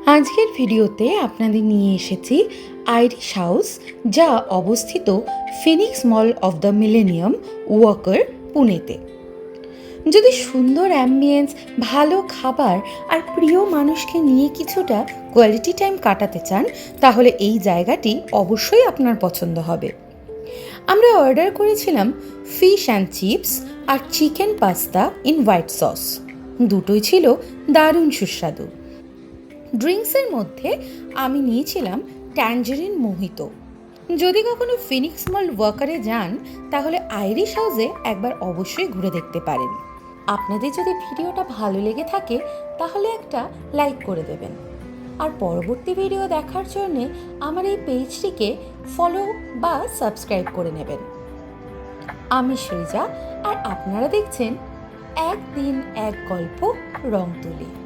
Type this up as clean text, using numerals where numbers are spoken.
আজকের ভিডিওতে আপনাদের নিয়ে এসেছি আইরিশ হাউস, যা অবস্থিত Phoenix mall of the millennium walker, পুনেতে। যদি সুন্দর অ্যাম্বিয়েন্স, ভালো খাবার আর প্রিয় মানুষকে নিয়ে কিছুটা কোয়ালিটি টাইম কাটাতে চান, তাহলে এই জায়গাটি অবশ্যই আপনার পছন্দ হবে। আমরা অর্ডার করেছিলাম ফিশ অ্যান্ড চিপস আর chicken pasta in white sauce. দুটোই ছিল দারুণ সুস্বাদু। ড্রিঙ্কসের মধ্যে আমি নিয়েছিলাম ট্যাঞ্জারিন মোহিতো। যদি কখনো ফিনিক্স মল ওয়াকারে যান, তাহলে আইরিশ হাউসে একবার অবশ্যই ঘুরে দেখতে পারেন। আপনাদের যদি ভিডিওটা ভালো লেগে থাকে, তাহলে একটা লাইক করে দেবেন। আর পরবর্তী ভিডিও দেখার জন্যে আমার এই পেজটিকে ফলো বা সাবস্ক্রাইব করে নেবেন। আমি সৃজা, আর আপনারা দেখছেন একদিন এক গল্প রং তুলি।